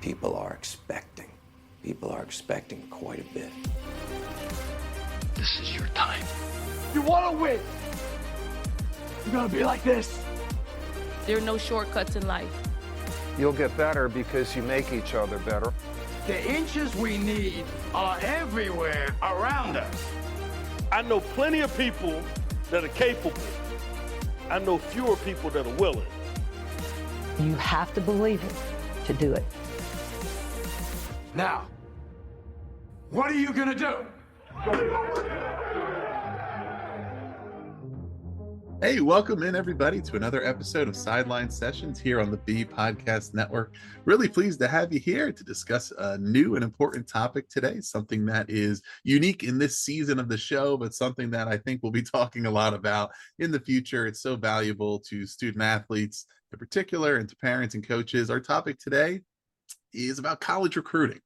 people are expecting. People are expecting quite a bit. This is your time. You want to win. You're going to be like this. There are no shortcuts in life. You'll get better because you make each other better. The inches we need are everywhere around us. I know plenty of people that are capable. I know fewer people that are willing. You have to believe it to do it. Now, what are you going to do? Hey, welcome in everybody to another episode of Sideline Sessions here on the B Podcast Network. Really pleased to have you here to discuss a new and important topic today, something that is unique in this season of the show, but something that I think we'll be talking a lot about in the future. It's so valuable to student athletes in particular and to parents and coaches. Our topic today is about college recruiting.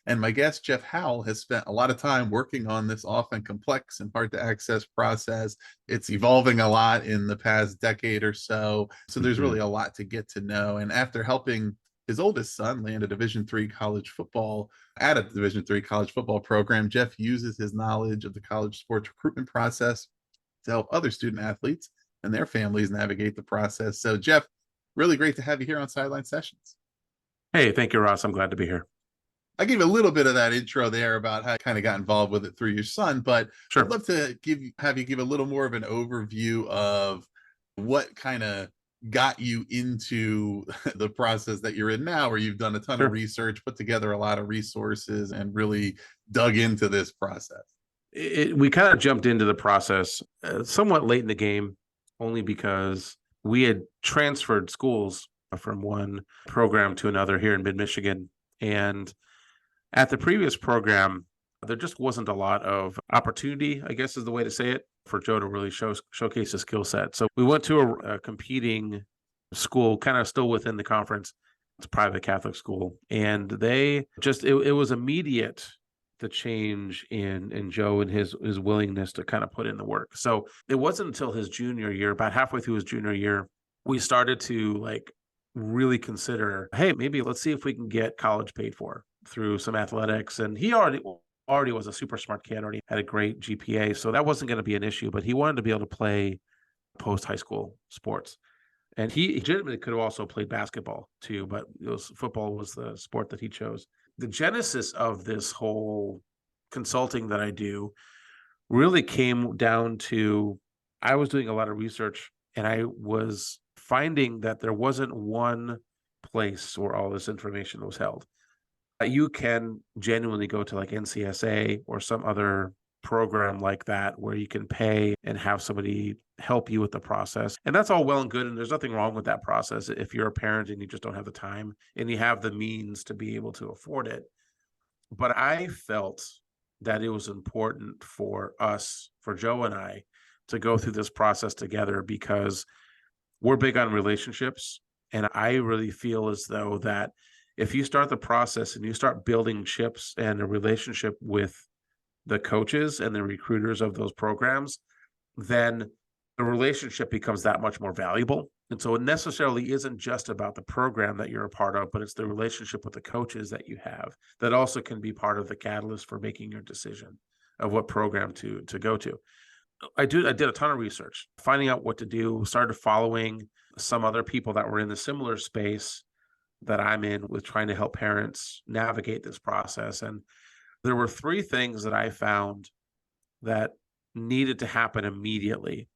And my guest, Jeff Howell, has spent a lot of time working on this often complex and hard to access process. It's evolving a lot in the past decade or so. So there's really a lot to get to know. And after helping his oldest son land a Division-III college football at a Division-III college football program, Jeff uses his knowledge of the college sports recruitment process to help other student athletes and their families navigate the process. So Jeff, really great to have you here on Sideline Sessions. Hey, thank you, Ross. I'm glad to be here. I gave a little bit of that intro there about how I kind of got involved with it through your son, but Sure. I'd love to have you give a little more of an overview of what kind of got you into the process that you're in now, where you've done a ton Sure. of research, put together a lot of resources, and really dug into this process. We kind of jumped into the process somewhat late in the game, only because we had transferred schools from one program to another here in mid-Michigan. And at the previous program, there just wasn't a lot of opportunity, I guess is the way to say it, for Joe to really showcase his skill set. So we went to a competing school, kind of still within the conference. It's a private Catholic school. And they just, it was immediate, the change in Joe and his willingness to kind of put in the work. So it wasn't until his junior year, about halfway through his junior year, we started to really consider, hey, maybe let's see if we can get college paid for through some athletics. And he already was a super smart kid, already had a great GPA. So that wasn't going to be an issue, but he wanted to be able to play post-high school sports. And he legitimately could have also played basketball too, but football was the sport that he chose. The genesis of this whole consulting that I do really came down to, I was doing a lot of research and I was finding that there wasn't one place where all this information was held. You can genuinely go to like NCSA or some other program like that where you can pay and have somebody help you with the process. And that's all well and good. And there's nothing wrong with that process if you're a parent and you just don't have the time and you have the means to be able to afford it. But I felt that it was important for us, for Joe and I, to go through this process together because we're big on relationships. And I really feel as though that if you start the process and you start building chips and a relationship with the coaches and the recruiters of those programs, then the relationship becomes that much more valuable. And so it necessarily isn't just about the program that you're a part of, but it's the relationship with the coaches that you have that also can be part of the catalyst for making your decision of what program to go to. I did a ton of research, finding out what to do, started following some other people that were in the similar space that I'm in with trying to help parents navigate this process. And there were three things that I found that needed to happen immediately.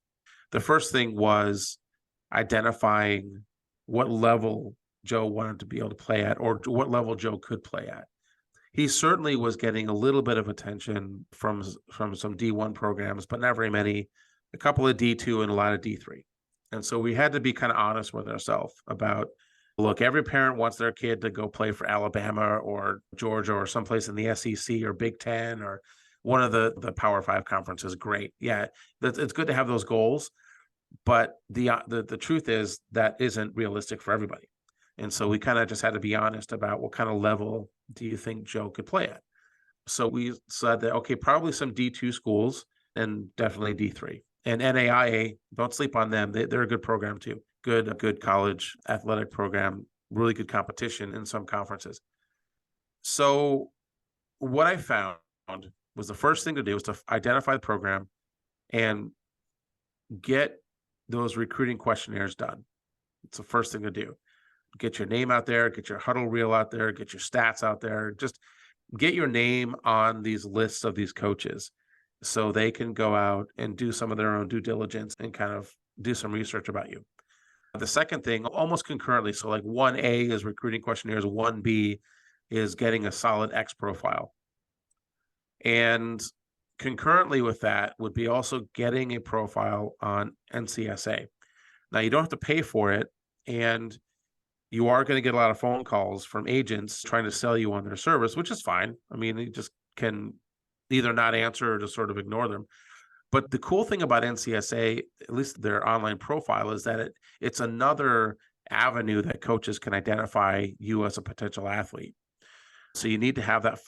The first thing was identifying what level Joe wanted to be able to play at, or what level Joe could play at. He certainly was getting a little bit of attention from some D1 programs, but not very many, a couple of D2 and a lot of D3. And so we had to be kind of honest with ourselves about, look, every parent wants their kid to go play for Alabama or Georgia or someplace in the SEC or Big Ten or one of the Power 5 conferences. Great. Yeah, it's good to have those goals. But the truth is that isn't realistic for everybody. And so we kind of just had to be honest about what kind of level do you think Joe could play at? So we said that, okay, probably some D2 schools and definitely D3. And NAIA, don't sleep on them. They're a good program too. Good college athletic program, really good competition in some conferences. So what I found was the first thing to do was to identify the program and get those recruiting questionnaires done. It's the first thing to do. Get your name out there, get your huddle reel out there, get your stats out there, just get your name on these lists of these coaches so they can go out and do some of their own due diligence and kind of do some research about you. The second thing, almost concurrently, so like 1A is recruiting questionnaires, 1B is getting a solid X profile. And concurrently with that would be also getting a profile on NCSA. Now, you don't have to pay for it, and you are going to get a lot of phone calls from agents trying to sell you on their service, which is fine. I mean, you just can either not answer or just sort of ignore them. But the cool thing about NCSA, at least their online profile, is that it's another avenue that coaches can identify you as a potential athlete. So you need to have that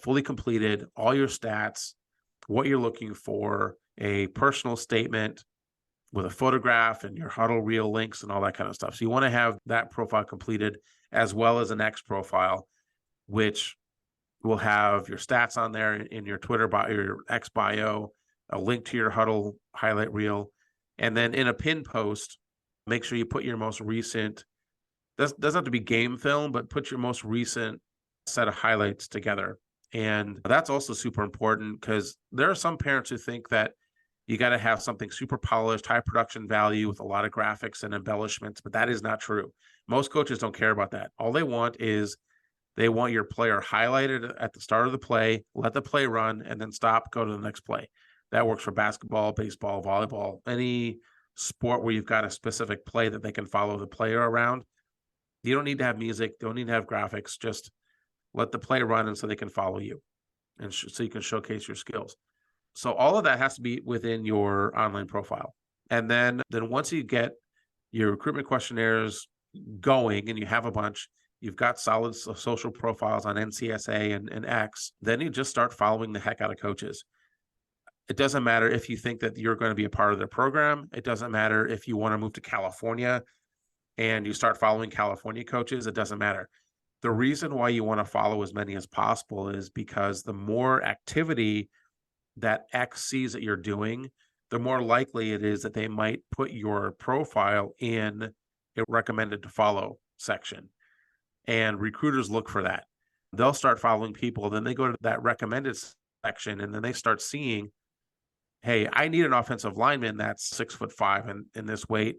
fully completed, all your stats, what you're looking for, a personal statement with a photograph and your huddle reel links and all that kind of stuff. So you want to have that profile completed as well as an X profile, which will have your stats on there in your Twitter bio, your X bio, a link to your huddle highlight reel. And then in a pin post, make sure you put your most recent, doesn't have to be game film, but put your most recent set of highlights together. And that's also super important because there are some parents who think that you got to have something super polished, high production value with a lot of graphics and embellishments, but that is not true. Most coaches don't care about that. All they want is they want your player highlighted at the start of the play, let the play run, and then stop, go to the next play. That works for basketball, baseball, volleyball, any sport where you've got a specific play that they can follow the player around. You don't need to have music, don't need to have graphics, just let the play run and so they can follow you and so you can showcase your skills. So all of that has to be within your online profile. And then once you get your recruitment questionnaires going and you have a bunch, you've got solid social profiles on NCSA and X, then you just start following the heck out of coaches. It doesn't matter if you think that you're going to be a part of their program. It doesn't matter if you want to move to California and you start following California coaches. It doesn't matter. The reason why you want to follow as many as possible is because the more activity that X sees that you're doing, the more likely it is that they might put your profile in a recommended to follow section. And recruiters look for that. They'll start following people, then they go to that recommended section, and then they start seeing, hey, I need an offensive lineman that's 6'5" in this weight.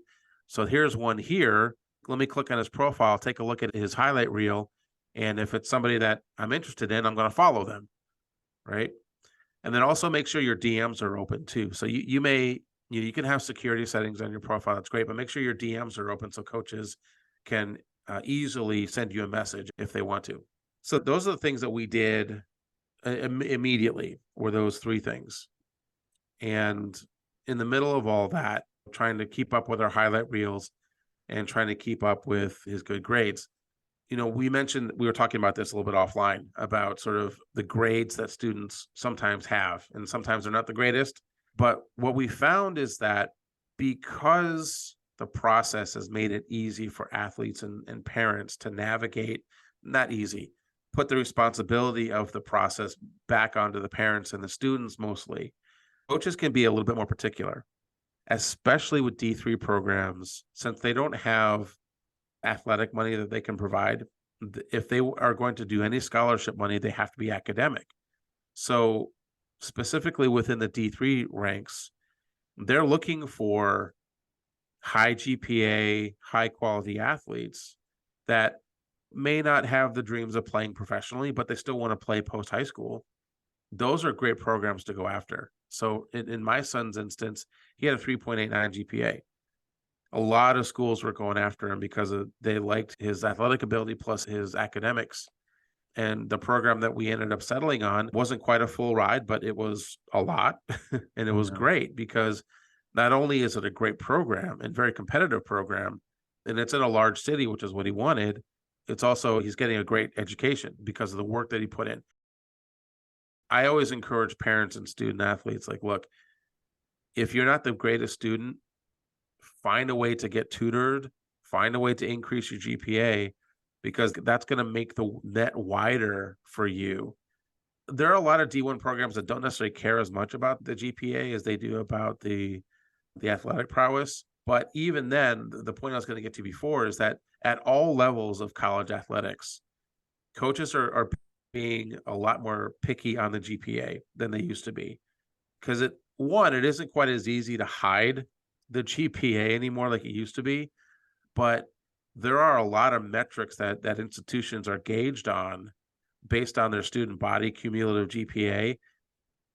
So here's one here. Let me click on his profile, take a look at his highlight reel. And if it's somebody that I'm interested in, I'm going to follow them, right? And then also make sure your DMs are open too. So you can have security settings on your profile. That's great, but make sure your DMs are open so coaches can easily send you a message if they want to. So those are the things that we did immediately, were those three things. And in the middle of all that, trying to keep up with our highlight reels and trying to keep up with his good grades. We were talking about this a little bit offline about sort of the grades that students sometimes have, and sometimes they're not the greatest. But what we found is that because the process has made it easy for athletes and parents to navigate, not easy, put the responsibility of the process back onto the parents and the students mostly, coaches can be a little bit more particular, especially with D3 programs, since they don't have athletic money that they can provide. If they are going to do any scholarship money, they have to be academic. So specifically within the D3 ranks, they're looking for high GPA, high quality athletes that may not have the dreams of playing professionally, but they still want to play post high school. Those are great programs to go after. So in my son's instance, he had a 3.89 GPA. A lot of schools were going after him because they liked his athletic ability plus his academics. And the program that we ended up settling on wasn't quite a full ride, but it was a lot. And it was great because not only is it a great program and very competitive program, and it's in a large city, which is what he wanted, it's also he's getting a great education because of the work that he put in. I always encourage parents and student athletes, like, look, if you're not the greatest student, find a way to get tutored, find a way to increase your GPA, because that's going to make the net wider for you. There are a lot of D1 programs that don't necessarily care as much about the GPA as they do about the athletic prowess. But even then, the point I was going to get to before is that at all levels of college athletics, coaches are being a lot more picky on the GPA than they used to be. Because it isn't quite as easy to hide the GPA anymore like it used to be. But there are a lot of metrics that institutions are gauged on based on their student body cumulative GPA.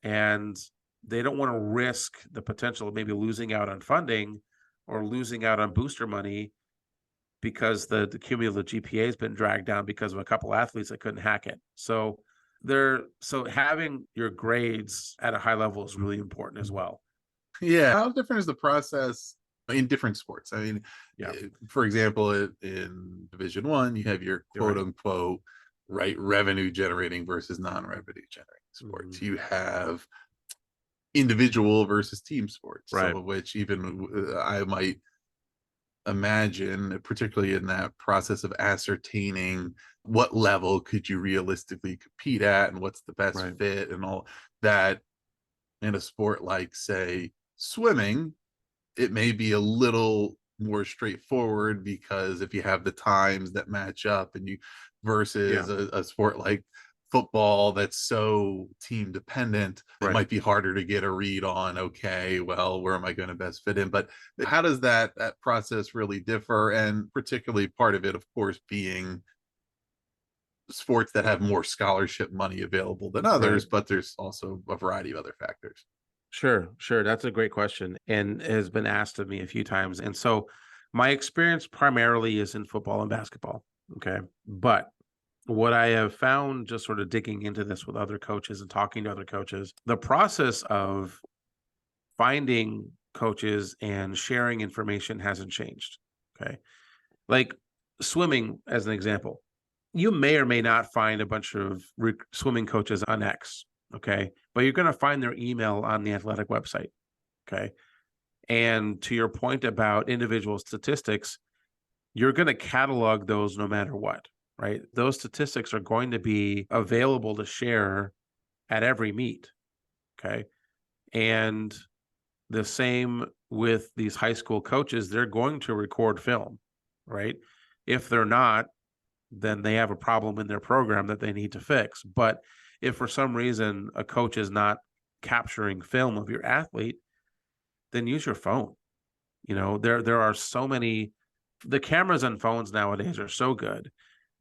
And they don't want to risk the potential of maybe losing out on funding or losing out on booster money because the cumulative GPA has been dragged down because of a couple athletes that couldn't hack it. So having your grades at a high level is really important as well. Yeah. How different is the process in different sports? I mean, for example, in Division-I, you have your quote unquote revenue generating versus non-revenue generating sports. You have individual versus team sports, some of which even I might imagine, particularly in that process of ascertaining what level could you realistically compete at and what's the best fit and all that. In a sport like, say, swimming, it may be a little more straightforward because if you have the times that match up and you versus a sport like football that's so team dependent, it might be harder to get a read on, okay, well, where am I going to best fit in? But how does that process really differ? And particularly part of it, of course, being sports that have more scholarship money available than others, but there's also a variety of other factors. Sure. That's a great question and has been asked of me a few times. And so my experience primarily is in football and basketball. Okay. But what I have found just sort of digging into this with other coaches and talking to other coaches, the process of finding coaches and sharing information hasn't changed. Okay. Like swimming, as an example, you may or may not find a bunch of swimming coaches on X. Okay. But you're going to find their email on the athletic website. Okay. And to your point about individual statistics, you're going to catalog those no matter what. Right? Those statistics are going to be available to share at every meet. Okay. And the same with these high school coaches, they're going to record film, right? If they're not, then they have a problem in their program that they need to fix. But if for some reason a coach is not capturing film of your athlete, then use your phone. You know, there are so many, the cameras on phones nowadays are so good.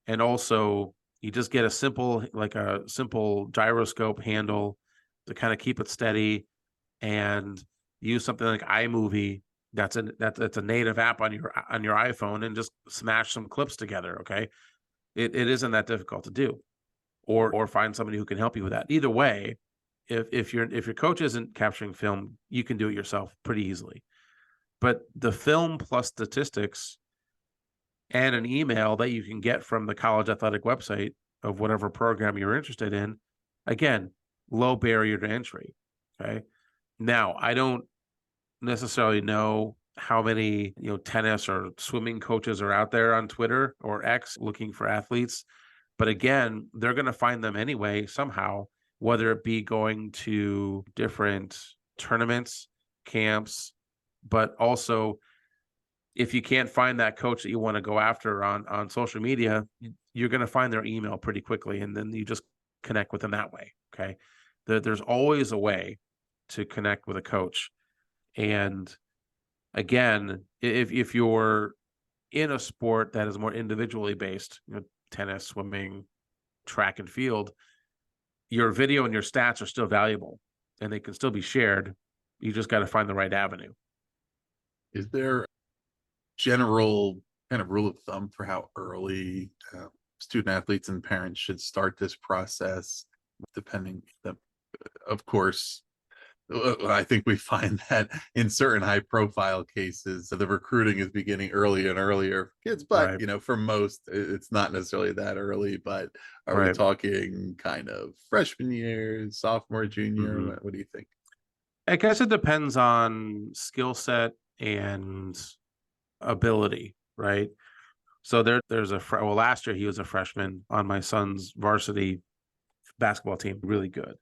And also, you just get a simple gyroscope handle to kind of keep it steady, and use something like iMovie that's a native app on your iPhone, and just smash some clips together. Okay, it isn't that difficult to do, or find somebody who can help you with that. Either way, if your coach isn't capturing film, you can do it yourself pretty easily. But the film plus statistics and an email that you can get from the college athletic website of whatever program you're interested in, again, low barrier to entry. Okay. Now, I don't necessarily know how many, tennis or swimming coaches are out there on Twitter or X looking for athletes. But again, they're going to find them anyway, somehow, whether it be going to different tournaments, camps, but also if you can't find that coach that you want to go after on social media, you're going to find their email pretty quickly, and then you just connect with them that way. Okay. There's always a way to connect with a coach. And again, if you're in a sport that is more individually based, tennis, swimming, track and field, your video and your stats are still valuable and they can still be shared. You just got to find the right avenue. Is there general kind of rule of thumb for how early student athletes and parents should start this process? Depending, of course, I think we find that in certain high profile cases, the recruiting is beginning earlier and earlier for kids, but for most, it's not necessarily that early. But are we talking kind of freshman year, sophomore, junior? Mm-hmm. What do you think? I guess it depends on skill set and ability, right? So there's well, last year he was a freshman on my son's varsity basketball team, really good.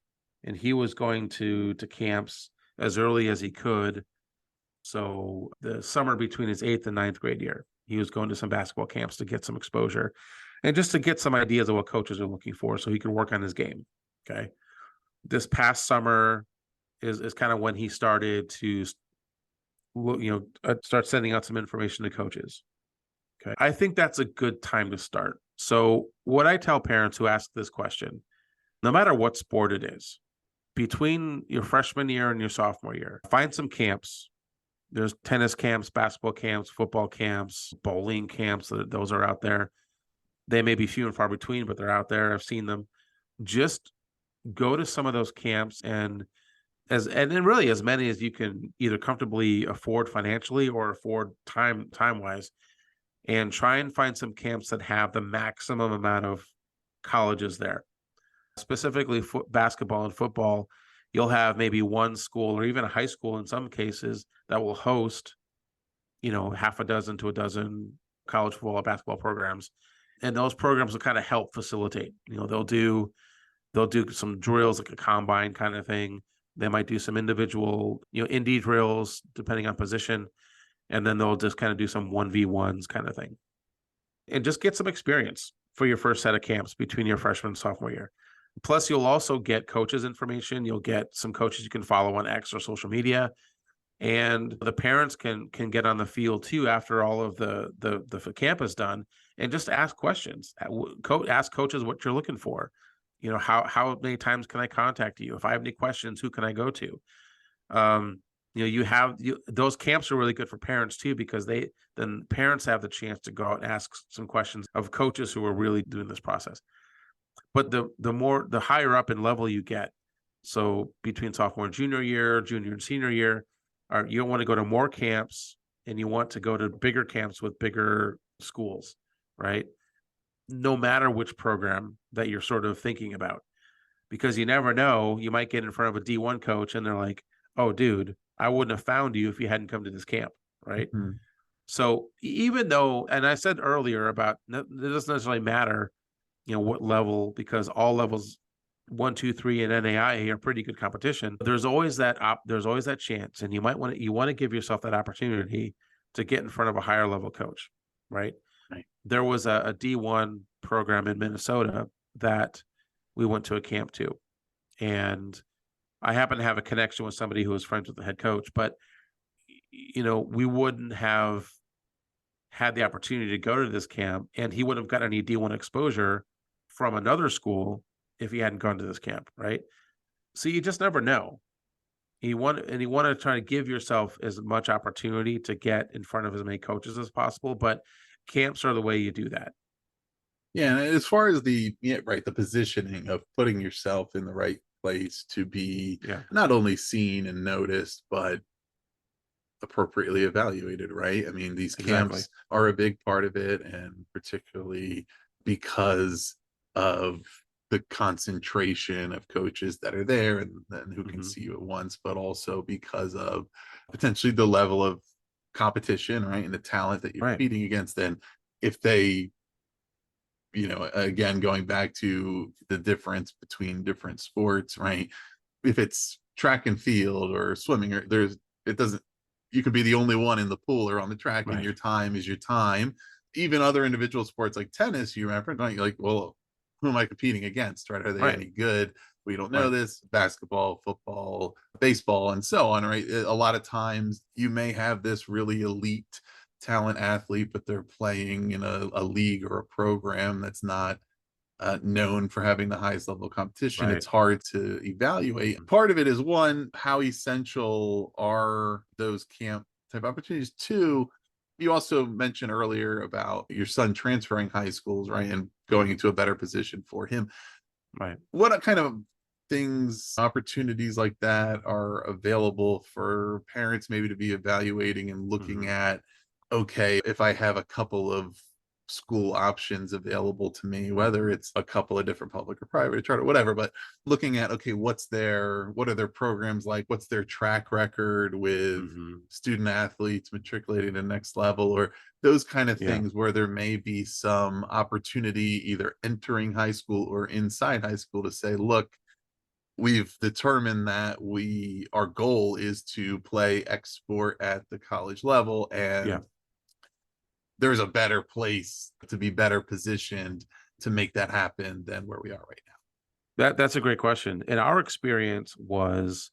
And he was going to camps as early as he could. So the summer between his 8th and 9th grade year, he was going to some basketball camps to get some exposure and just to get some ideas of what coaches are looking for so he could work on his game. Okay. This past summer is kind of when he started to, start sending out some information to coaches. Okay. I think that's a good time to start. So what I tell parents who ask this question, no matter what sport it is, between your freshman year and your sophomore year, find some camps. There's tennis camps, basketball camps, football camps, bowling camps. Those are out there. They may be few and far between, but they're out there. I've seen them. Just go to some of those camps and then really as many as you can either comfortably afford financially or afford time-wise, and try and find some camps that have the maximum amount of colleges there. Specifically basketball and football, you'll have maybe one school or even a high school in some cases that will host, half a dozen to a dozen college football or basketball programs. And those programs will kind of help facilitate. They'll do some drills like a combine kind of thing. They might do some individual, indie drills depending on position. And then they'll just kind of do some 1v1s kind of thing. And just get some experience for your first set of camps between your freshman and sophomore year. Plus, you'll also get coaches' information. You'll get some coaches you can follow on X or social media. And the parents can get on the field too after all of the camp is done and just ask questions. Ask coaches what you're looking for. How many times can I contact you? If I have any questions, who can I go to? Those camps are really good for parents too, because then parents have the chance to go out and ask some questions of coaches who are really doing this process. But the higher up in level you get, so between sophomore and junior year, junior and senior year, you want to go to more camps and you want to go to bigger camps with bigger schools, right? No matter which program that you're sort of thinking about, because you never know, you might get in front of a D1 coach and they're like, oh, dude, I wouldn't have found you if you hadn't come to this camp, right? Mm-hmm. So even though, and I said earlier about it doesn't necessarily matter, what level, because all levels 1, 2, 3 and NAIA are pretty good competition. There's always that chance, and you want to give yourself that opportunity to get in front of a higher level coach, right? Right. There was a D1 program in Minnesota that we went to a camp to, and I happen to have a connection with somebody who was friends with the head coach, but we wouldn't have had the opportunity to go to this camp, and he wouldn't have got any D1 exposure from another school if he hadn't gone to this camp, right? So you just never know. You want to try to give yourself as much opportunity to get in front of as many coaches as possible, but camps are the way you do that. Yeah, and as far as the positioning of putting yourself in the right place to be not only seen and noticed, but appropriately evaluated, right? I mean, these camps are a big part of it, and particularly because of the concentration of coaches that are there and who can see you at once, but also because of potentially the level of competition, right? And the talent that you're competing against. And if they, again, going back to the difference between different sports, right? If it's track and field or swimming, you could be the only one in the pool or on the track, and your time is your time. Even other individual sports like tennis, you remember, don't you? Like, well, who am I competing against, right? Are they any good? We don't know this. Basketball, football, baseball, and so on, right? A lot of times you may have this really elite talent athlete, but they're playing in a league or a program that's not known for having the highest level of competition. It's hard to evaluate. Part of it is, one, how essential are those camp type opportunities? Two, you also mentioned earlier about your son transferring high schools, right, and going into a better position for him. Right. What kind of things, opportunities like that are available for parents maybe to be evaluating and looking at, okay, if I have a couple of school options available to me, whether it's a couple of different public or private or charter, whatever, but looking at, okay, what are their programs like? What's their track record with student athletes matriculating to the next level, or those kind of things where there may be some opportunity either entering high school or inside high school to say, look, we've determined that our goal is to play X sport at the college level, and there's a better place to be better positioned to make that happen than where we are right now. That's a great question. And our experience was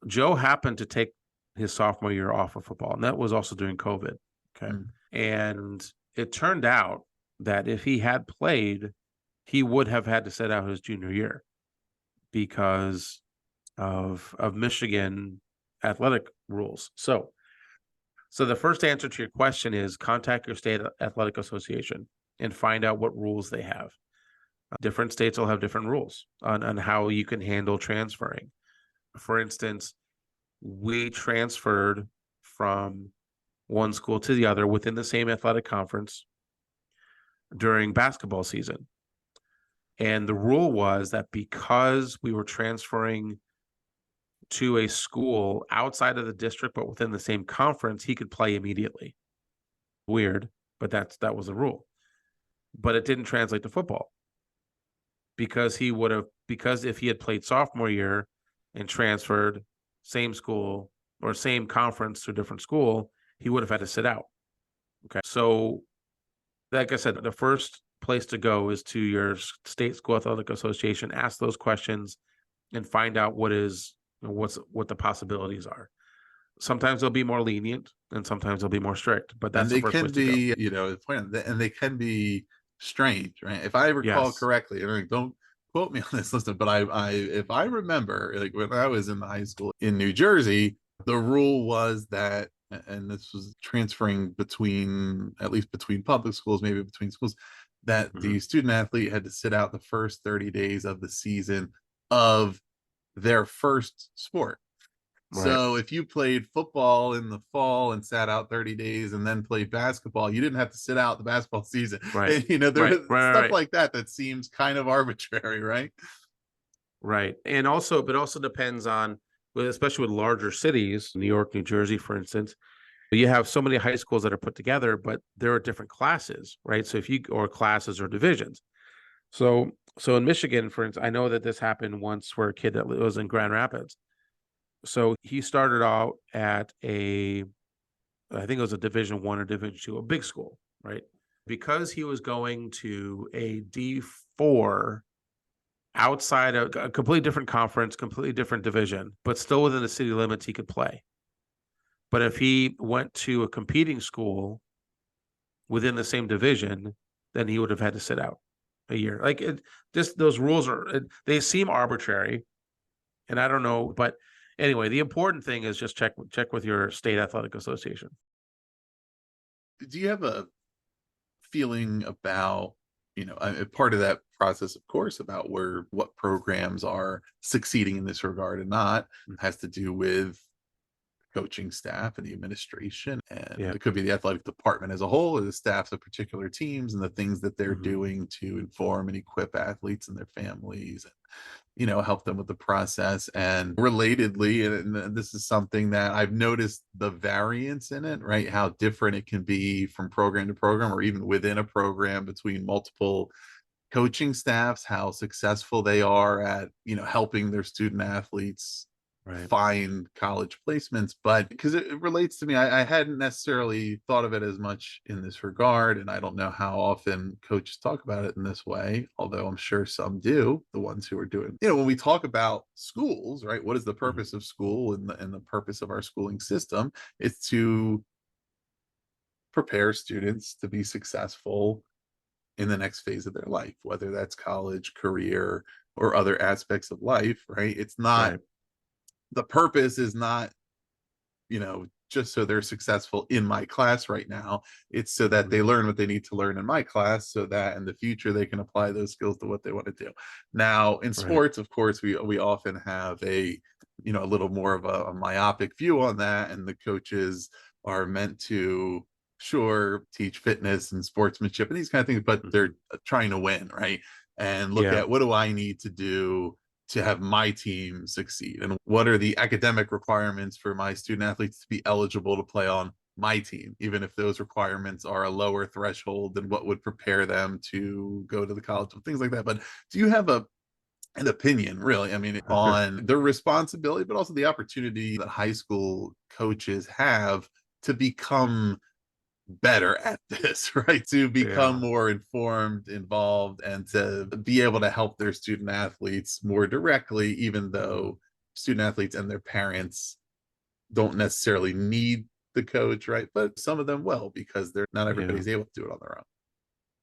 Joe happened to take his sophomore year off of football, and that was also during COVID. Okay. And it turned out that if he had played, he would have had to sit out his junior year because of Michigan athletic rules. So the first answer to your question is contact your state athletic association and find out what rules they have. Different states will have different rules on how you can handle transferring. For instance, we transferred from one school to the other within the same athletic conference during basketball season. And the rule was that because we were transferring to a school outside of the district but within the same conference, he could play immediately. Weird, but that was the rule. But it didn't translate to football because if he had played sophomore year and transferred same school or same conference to a different school, he would have had to sit out. Okay. So like I said, the first place to go is to your state school athletic association, ask those questions and find out what the possibilities are. Sometimes they'll be more lenient and sometimes they'll be more strict, but that's the first place to go. And they can be strange, right? If I recall correctly, I mean, don't quote me on this, listen, but if I remember, like when I was in high school in New Jersey, the rule was that, and this was transferring between public schools, maybe between schools, that the student athlete had to sit out the first 30 days of the season of their first sport. Right. So if you played football in the fall and sat out 30 days and then played basketball, you didn't have to sit out the basketball season. Right. And, there's stuff like that seems kind of arbitrary, right? Right. And also depends on, especially with larger cities, New York, New Jersey, for instance, you have so many high schools that are put together, but there are different classes, right? So or classes or divisions. So in Michigan, for instance, I know that this happened once for a kid that was in Grand Rapids. So he started out at I think it was a Division I or Division II, a big school, right? Because he was going to a D4 outside a completely different conference, completely different division, but still within the city limits, he could play. But if he went to a competing school within the same division, then he would have had to sit out a year. Like those rules they seem arbitrary, and I don't know. But anyway, the important thing is just check with your state athletic association. Do you have a feeling about, part of that process, of course, about what programs are succeeding in this regard and not, has to do with coaching staff and the administration, and it could be the athletic department as a whole or the staffs of particular teams and the things that they're doing to inform and equip athletes and their families and help them with the process. And relatedly, and this is something that I've noticed the variance in it, right? How different it can be from program to program or even within a program between multiple coaching staffs, how successful they are at helping their student athletes find college placements. But because it relates to me, I hadn't necessarily thought of it as much in this regard, and I don't know how often coaches talk about it in this way, although I'm sure some do, the ones who are doing, when we talk about schools, right? What is the purpose of school and the purpose of our schooling system? It's to prepare students to be successful in the next phase of their life, whether that's college, career, or other aspects of life, right? It's not the purpose is not, just so they're successful in my class right now. It's so that they learn what they need to learn in my class so that in the future they can apply those skills to what they want to do. Now, in sports, of course, we often have a little more of a myopic view on that, and the coaches are meant to sure, teach fitness and sportsmanship and these kind of things, but they're trying to win, right? And look at, what do I need to do to have my team succeed? And what are the academic requirements for my student athletes to be eligible to play on my team, even if those requirements are a lower threshold than what would prepare them to go to the college and things like that. But do you have an opinion, really, I mean, on the responsibility, but also the opportunity that high school coaches have to become better at this, right? To become more informed, involved, and to be able to help their student athletes more directly, even though student athletes and their parents don't necessarily need the coach, right? But some of them will, because they're not everybody's able to do it on their own.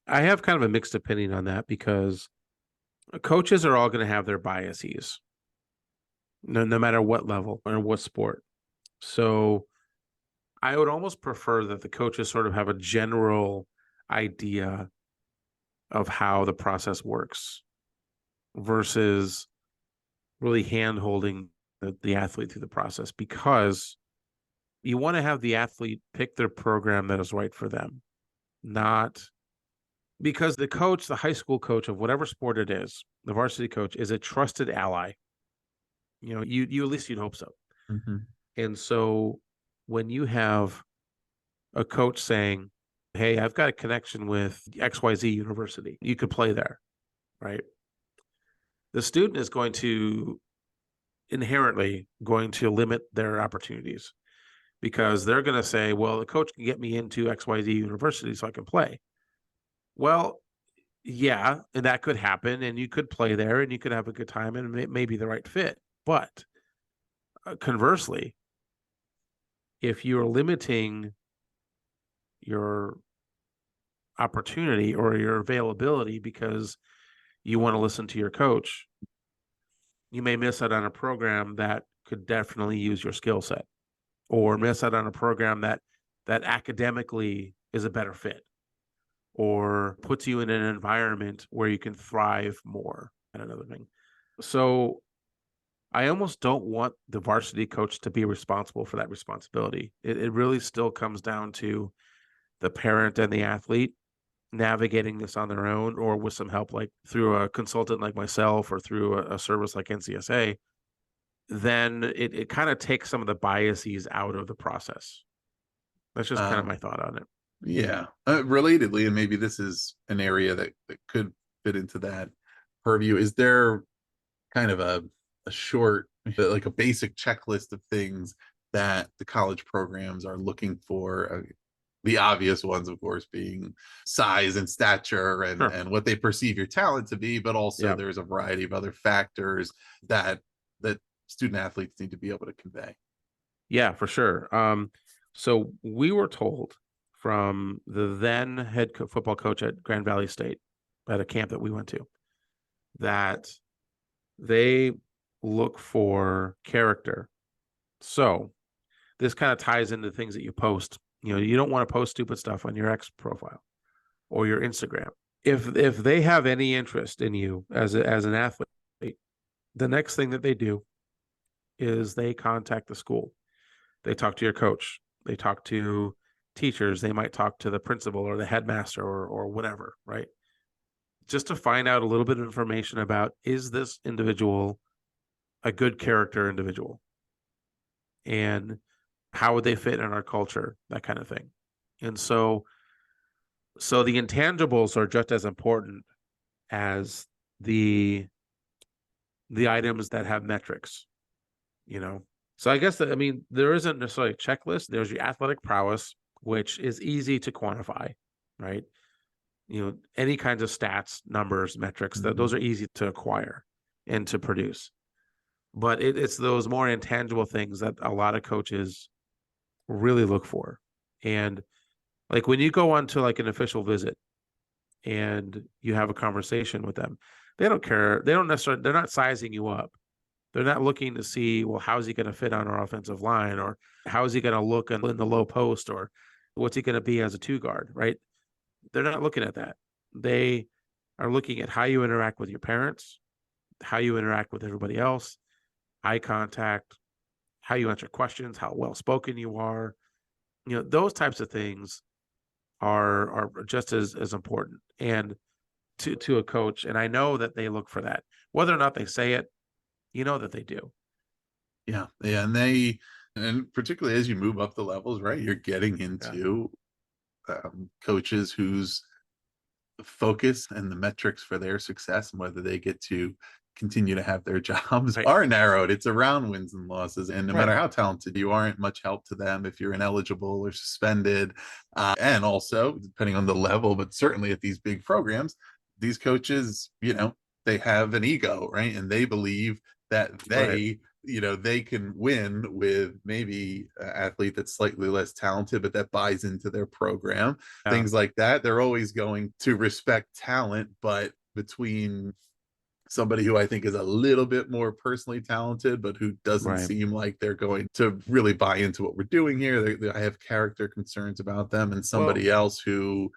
I have kind of a mixed opinion on that, because coaches are all going to have their biases, no matter what level or what sport. So I would almost prefer that the coaches sort of have a general idea of how the process works versus really hand-holding the athlete through the process, because you want to have the athlete pick their program that is right for them, not because the coach, the high school coach of whatever sport it is, the varsity coach, is a trusted ally. You know, you at least you'd hope so. And so when you have a coach saying, hey, I've got a connection with XYZ University, you could play there, right? The student is going to inherently going to limit their opportunities, because they're going to say, well, the coach can get me into XYZ University so I can play. Well, yeah, and that could happen, and you could play there, and you could have a good time, and it may be the right fit. But conversely, if you're limiting your opportunity or your availability because you want to listen to your coach, you may miss out on a program that could definitely use your skill set, or miss out on a program that academically is a better fit, or puts you in an environment where you can thrive more, and another thing. So I almost don't want the varsity coach to be responsible for that responsibility. It really still comes down to the parent and the athlete navigating this on their own, or with some help, like through a consultant like myself, or through a service like NCSA. Then it kind of takes some of the biases out of the process. That's just kind of my thought on it. Yeah. Relatedly, and maybe this is an area that could fit into that purview, is there kind of a short, like a basic checklist of things that the college programs are looking for? The obvious ones, of course, being size and stature and what they perceive your talent to be, but also there's a variety of other factors that student athletes need to be able to convey. Yeah, for sure. So we were told from the then head football coach at Grand Valley State, at a camp that we went to, that they look for character. So this kind of ties into things that you post. You know, you don't want to post stupid stuff on your X profile or your Instagram. If they have any interest in you as an athlete, the next thing that they do is they contact the school. They talk to your coach. They talk to teachers. They might talk to the principal or the headmaster or whatever, right? Just to find out a little bit of information about, is this individual a good character individual? And how would they fit in our culture? That kind of thing. And so the intangibles are just as important as the items that have metrics, you know? So I guess that, I mean, there isn't necessarily a checklist. There's your athletic prowess, which is easy to quantify, right? You know, any kinds of stats, numbers, metrics, those are easy to acquire and to produce. But it's those more intangible things that a lot of coaches really look for. And like when you go on to like an official visit and you have a conversation with them, they don't care. They don't necessarily, they're not sizing you up. They're not looking to see, well, how's he going to fit on our offensive line, or how is he going to look in the low post, or what's he going to be as a two guard, right? They're not looking at that. They are looking at how you interact with your parents, how you interact with everybody else, eye contact, how you answer questions, how well spoken you are, you know, those types of things are just as important and to a coach. And I know that they look for that, whether or not they say it, you know that they do. Yeah. And particularly as you move up the levels, right, you're getting into coaches whose focus and the metrics for their success and whether they get to continue to have their jobs are narrowed. It's around wins and losses, and no matter how talented you aren't much help to them if you're ineligible or suspended. And also depending on the level, but certainly at these big programs, these coaches, they have an ego, right? And they believe that they can win with maybe an athlete that's slightly less talented, but that buys into their program. Things like that. They're always going to respect talent, but between somebody who I think is a little bit more personally talented, but who doesn't seem like they're going to really buy into what we're doing here, I have character concerns about them, and somebody else who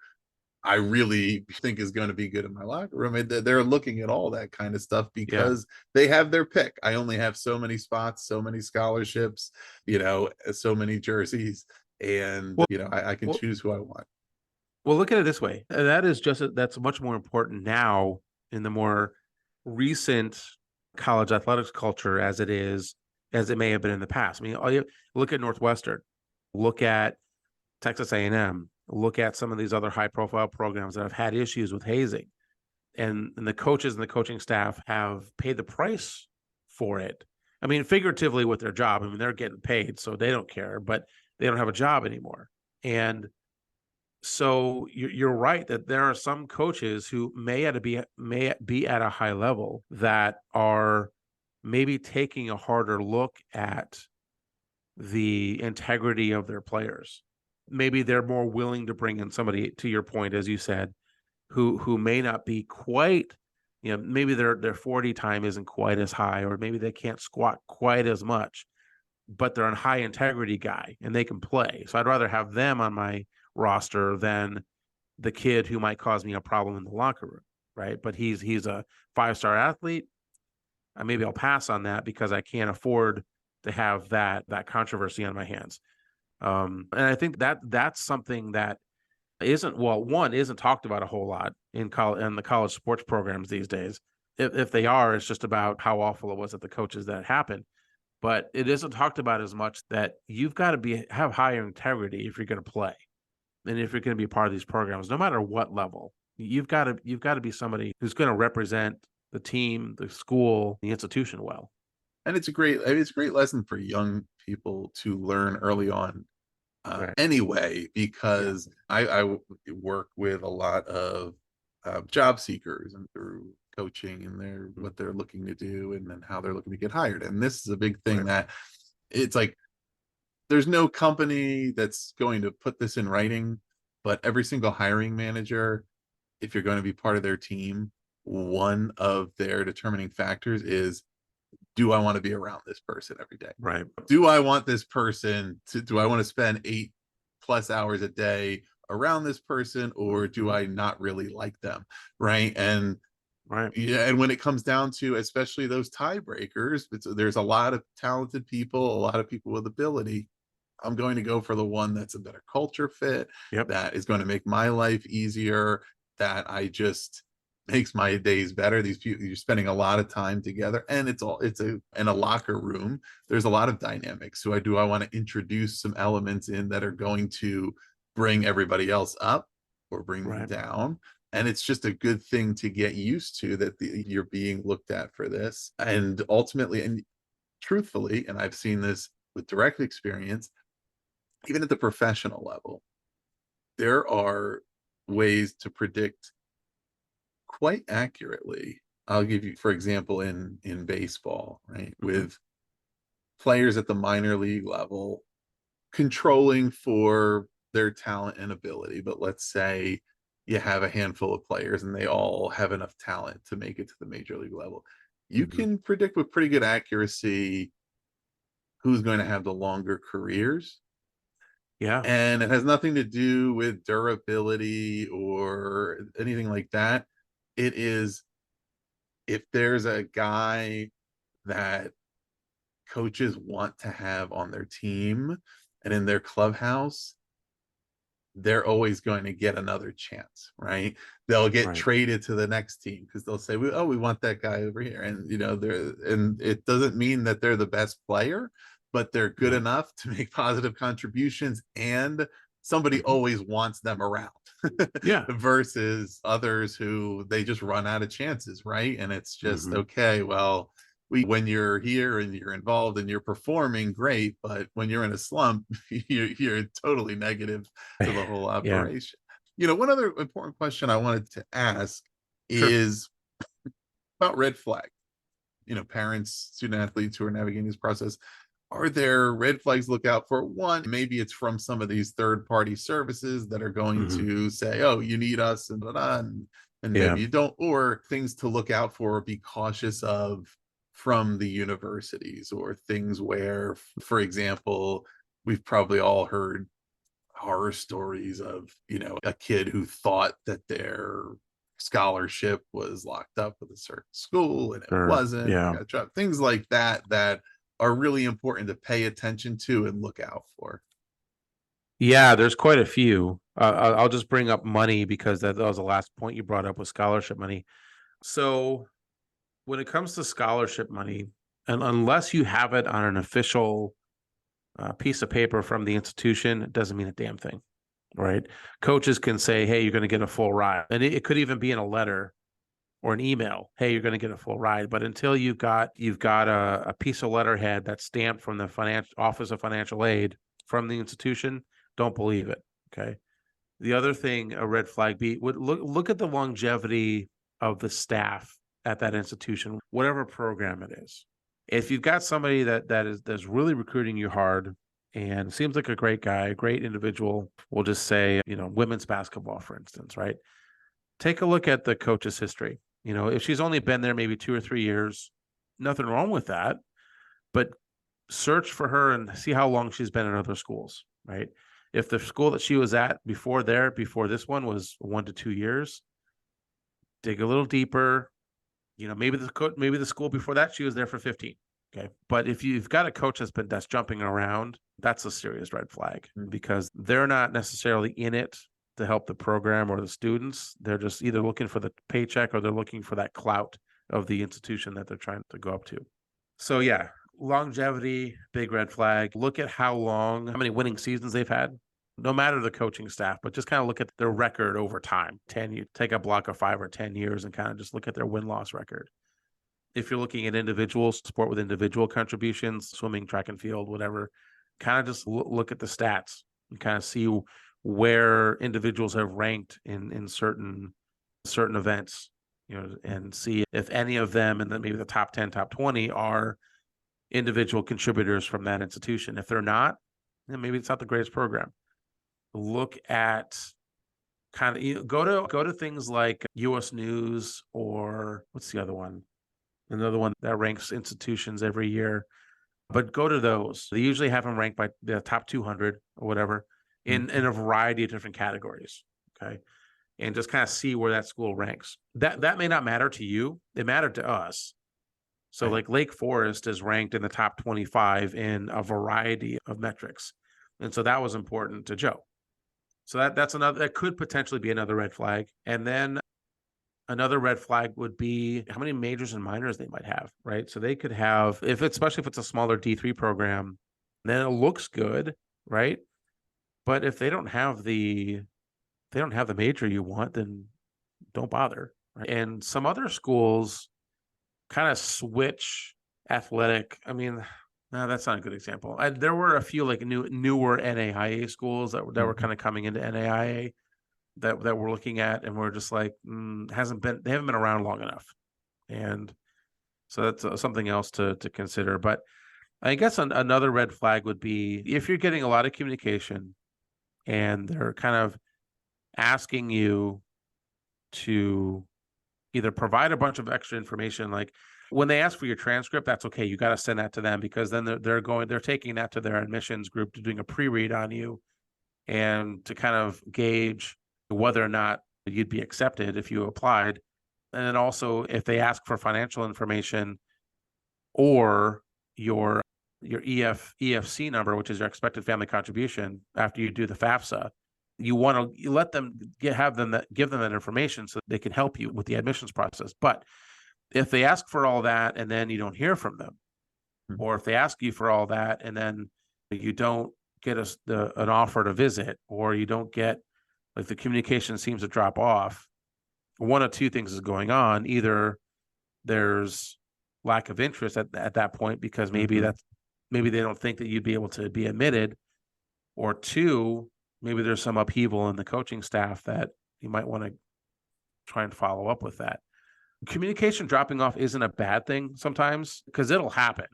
I really think is going to be good in my locker room. They're looking at all that kind of stuff because they have their pick. I only have so many spots, so many scholarships, so many jerseys, and I can choose who I want. Well, look at it this way. That's much more important now in the more recent college athletics culture as it may have been in the past. I mean, look at Northwestern, look at Texas A&M, look at some of these other high profile programs that have had issues with hazing, and the coaches and the coaching staff have paid the price for it. I mean, figuratively with their job. I mean, they're getting paid, so they don't care, but they don't have a job anymore. And so you're right that there are some coaches who may be at a high level that are maybe taking a harder look at the integrity of their players. Maybe they're more willing to bring in somebody, to your point, as you said, who may not be quite, maybe their 40 time isn't quite as high, or maybe they can't squat quite as much, but they're a high integrity guy and they can play. So I'd rather have them on my roster than the kid who might cause me a problem in the locker room, right? But he's a 5-star athlete. Maybe I'll pass on that because I can't afford to have that controversy on my hands. And I think that's something that isn't talked about a whole lot in the college sports programs these days. If they are, it's just about how awful it was at the coaches that happened. But it isn't talked about as much that you've got to have higher integrity if you're going to play, and if you're going to be part of these programs, no matter what level. You've got to be somebody who's going to represent the team, the school, the institution well. And it's a great lesson for young people to learn early on anyway, because I work with a lot of job seekers and through coaching and what they're looking to do and then how they're looking to get hired. And this is a big thing that it's like, there's no company that's going to put this in writing, but every single hiring manager, if you're going to be part of their team, one of their determining factors is, do I want to be around this person every day? Right. Do I want this person do I want to spend 8+ hours a day around this person, or do I not really like them? Right. And and when it comes down to especially those tiebreakers, there's a lot of talented people, a lot of people with ability. I'm going to go for the one that's a better culture fit, that is going to make my life easier, that makes my days better. These people, you're spending a lot of time together, and in a locker room, there's a lot of dynamics. So I want to introduce some elements in that are going to bring everybody else up or bring them down. And it's just a good thing to get used to, that you're being looked at for this. And ultimately, and truthfully, and I've seen this with direct experience, even at the professional level, there are ways to predict quite accurately. I'll give you, for example, in baseball, right, with players at the minor league level controlling for their talent and ability. But let's say you have a handful of players and they all have enough talent to make it to the major league level. You can predict with pretty good accuracy who's going to have the longer careers. Yeah. And it has nothing to do with durability or anything like that. It is, if there's a guy that coaches want to have on their team and in their clubhouse, they're always going to get another chance, right? They'll get Right. traded to the next team because they'll say, we want that guy over here. And, and it doesn't mean that they're the best player, but they're good Yeah. enough to make positive contributions, and somebody always wants them around. Yeah. Versus others who they just run out of chances, right? And it's just, Mhm. okay, well, when you're here and you're involved and you're performing, great, but when you're in a slump, you're totally negative to the whole Yeah. operation. One other important question I wanted to ask Sure. is about red flag. Parents, student athletes who are navigating this process, are there red flags to look out for? One, maybe it's from some of these third-party services that are going Mhm. to say, oh, you need us, and and Yeah. maybe you don't, or things to look out for or be cautious of from the universities, or things where, for example, we've probably all heard horror stories of, a kid who thought that their scholarship was locked up with a certain school and it Sure. wasn't. They Yeah. got dropped. Things like that are really important to pay attention to and look out for. Yeah, there's quite a few. I'll just bring up money because that was the last point you brought up with scholarship money. So when it comes to scholarship money, and unless you have it on an official piece of paper from the institution, it doesn't mean a damn thing, right? Coaches can say, "Hey, you're going to get a full ride," and it could even be in a letter or an email. "Hey, you're going to get a full ride," but until you've got a piece of letterhead that's stamped from the Office of Financial Aid from the institution, don't believe it. Okay. The other thing, a red flag would look at the longevity of the staff at that institution, whatever program it is. If you've got somebody that's really recruiting you hard and seems like a great guy, a great individual, we'll just say, women's basketball, for instance, right? Take a look at the coach's history. If she's only been there maybe 2 or 3 years, nothing wrong with that, but search for her and see how long she's been in other schools, right? If the school that she was at before this one was 1 to 2 years, dig a little deeper. Maybe the school before that she was there for 15. Okay, but if you've got a coach that's jumping around, that's a serious red flag because they're not necessarily in it to help the program or the students. They're just either looking for the paycheck or they're looking for that clout of the institution that they're trying to go up to. So yeah, longevity, big red flag. Look at how many winning seasons they've had. No matter the coaching staff, but just kind of look at their record over time. You take a block of 5 or 10 years and kind of just look at their win-loss record. If you're looking at individuals, sport with individual contributions, swimming, track and field, whatever, kind of just look at the stats and kind of see where individuals have ranked in certain events, and see if any of them, and then maybe the top 10, top 20 are individual contributors from that institution. If they're not, then maybe it's not the greatest program. Look at kind of go to things like US News, or what's the other one? Another one that ranks institutions every year. But go to those. They usually have them ranked by the top 200 or whatever in a variety of different categories. Okay. And just kind of see where that school ranks. That may not matter to you. It mattered to us. So like Lake Forest is ranked in the top 25 in a variety of metrics. And so that was important to Joe. So that could potentially be another red flag. And then another red flag would be how many majors and minors they might have, right? So they could have, especially if it's a smaller D3 program, then it looks good, right? But if they don't have the major you want, then don't bother. Right? And some other schools kind of switch athletic. I mean, no, that's not a good example. There were a few like newer NAIA schools that were kind of coming into NAIA that we're looking at, and we're just like, they haven't been around long enough, and so that's something else to consider. But I guess another red flag would be if you're getting a lot of communication, and they're kind of asking you to either provide a bunch of extra information, like when they ask for your transcript, that's okay. You got to send that to them because then they're taking that to their admissions group to doing a pre-read on you and to kind of gauge whether or not you'd be accepted if you applied. And then also if they ask for financial information or your EFC number, which is your expected family contribution after you do the FAFSA, you want to let them give them that information so they can help you with the admissions process. But if they ask for all that and then you don't hear from them, or if they ask you for all that and then you don't get an offer to visit, or you don't get, like, the communication seems to drop off, one of two things is going on. Either there's lack of interest at that point, because maybe they don't think that you'd be able to be admitted, or two, maybe there's some upheaval in the coaching staff that you might want to try and follow up with that. Communication dropping off isn't a bad thing sometimes, because it'll happen,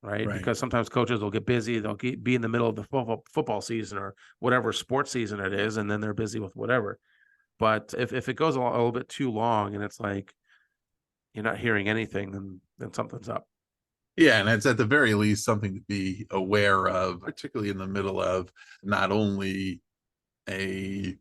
right? Because sometimes coaches will get busy. They'll be in the middle of the football season or whatever sports season it is, and then they're busy with whatever. But if it goes a little bit too long and it's like you're not hearing anything, then something's up. Yeah, and it's at the very least something to be aware of, particularly in the middle of not only a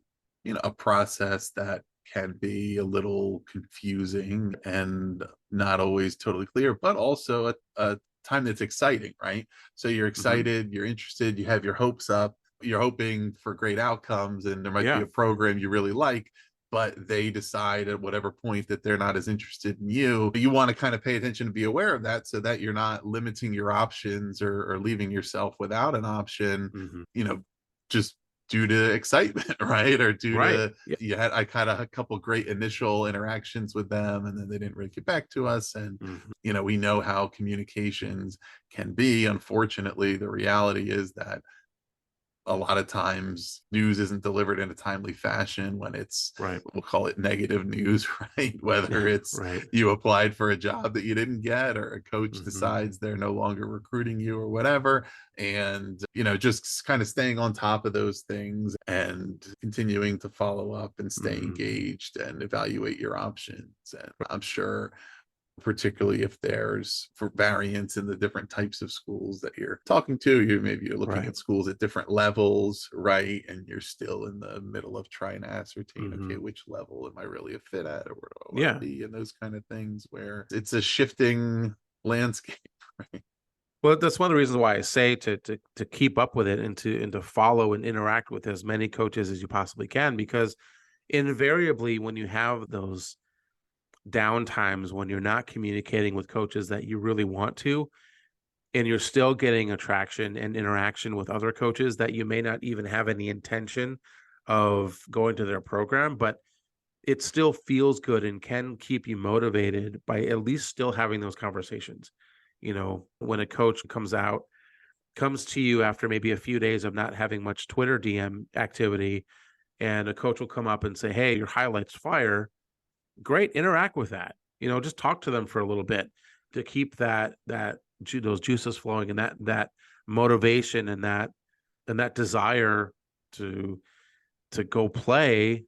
process that can be a little confusing and not always totally clear, but also a time that's exciting, right? So you're excited, you're interested, you have your hopes up, you're hoping for great outcomes, and there might be a program you really like, but they decide at whatever point that they're not as interested in you. You want to kind of pay attention and be aware of that, so that you're not limiting your options or leaving yourself without an option, just due to excitement, right? Or due to, I had a couple great initial interactions with them, and then they didn't really get back to us. And, we know how communications can be. Unfortunately, the reality is that a lot of times news isn't delivered in a timely fashion when it's, we'll call it negative news, right? Whether it's you applied for a job that you didn't get, or a coach decides they're no longer recruiting you, or whatever. And, just kind of staying on top of those things and continuing to follow up and stay engaged and evaluate your options. And I'm sure, particularly if there's for variance in the different types of schools that you're talking to, you're looking at schools at different levels, right? And you're still in the middle of trying to ascertain, okay, which level am I really a fit at, or where do I want to be, and those kind of things, where it's a shifting landscape, right? Well, that's one of the reasons why I say to keep up with it and to follow and interact with as many coaches as you possibly can, because invariably when you have those down times when you're not communicating with coaches that you really want to, and you're still getting attraction and interaction with other coaches that you may not even have any intention of going to their program, but it still feels good and can keep you motivated by at least still having those conversations. When a coach comes to you after maybe a few days of not having much Twitter DM activity, and a coach will come up and say, hey, your highlights fire. Great, interact with that. Just talk to them for a little bit to keep those juices flowing, and that motivation and that desire to go play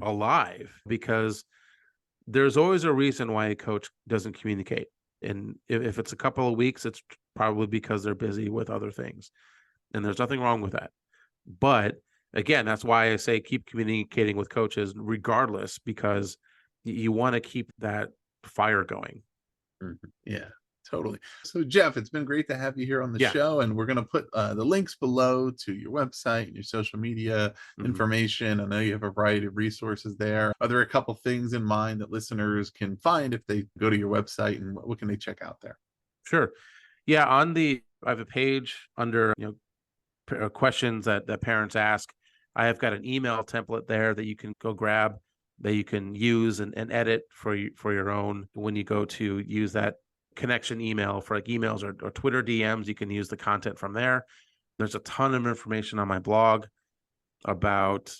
alive, because there's always a reason why a coach doesn't communicate. And if it's a couple of weeks, it's probably because they're busy with other things, and there's nothing wrong with that. But again, that's why I say keep communicating with coaches regardless, because you want to keep that fire going. Yeah, totally. So Jeff, it's been great to have you here on the show, and we're going to put the links below to your website and your social media information. I know you have a variety of resources there. Are there a couple things in mind that listeners can find if they go to your website, and what can they check out there? Sure. Yeah, I have a page under questions that parents ask. I have got an email template there that you can go grab, that you can use and edit for your own. When you go to use that connection email for like emails or Twitter DMs, you can use the content from there. There's a ton of information on my blog about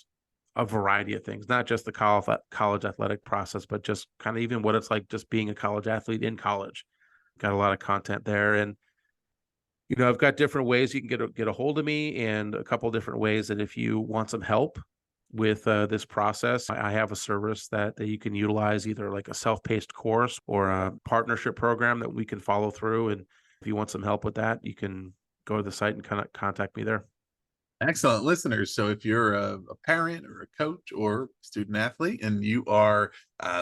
a variety of things, not just the college athletic process, but just kind of even what it's like just being a college athlete in college. Got a lot of content there. And I've got different ways you can get a hold of me, and a couple of different ways that if you want some help with this process, I have a service that you can utilize, either like a self-paced course or a partnership program that we can follow through. And if you want some help with that, you can go to the site and kind of contact me there. Excellent listeners. So if you're a parent or a coach or student athlete and you are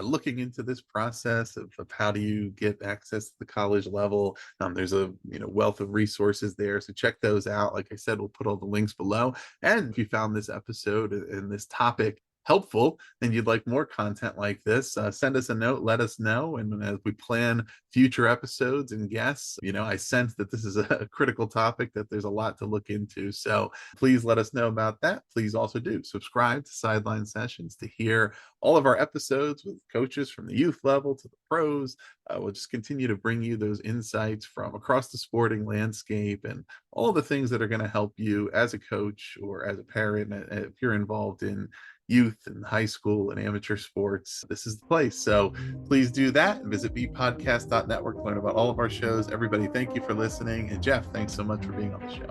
looking into this process of how do you get access to the college level, there's a wealth of resources there. So check those out. Like I said, we'll put all the links below. And if you found this episode and this topic helpful and you'd like more content like this, send us a note, let us know. And as we plan future episodes and guests, I sense that this is a critical topic that there's a lot to look into. So please let us know about that. Please also do subscribe to Sideline Sessions to hear all of our episodes with coaches from the youth level to the pros. We'll just continue to bring you those insights from across the sporting landscape and all the things that are going to help you as a coach or as a parent if you're involved in youth and high school and amateur sports. This is the place. So please do that and visit bpodcast.network to learn about all of our shows. Everybody, thank you for listening. And Jeff, thanks so much for being on the show.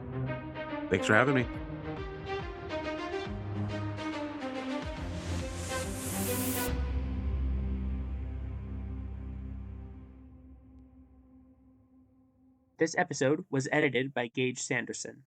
Thanks for having me. This episode was edited by Gage Sanderson.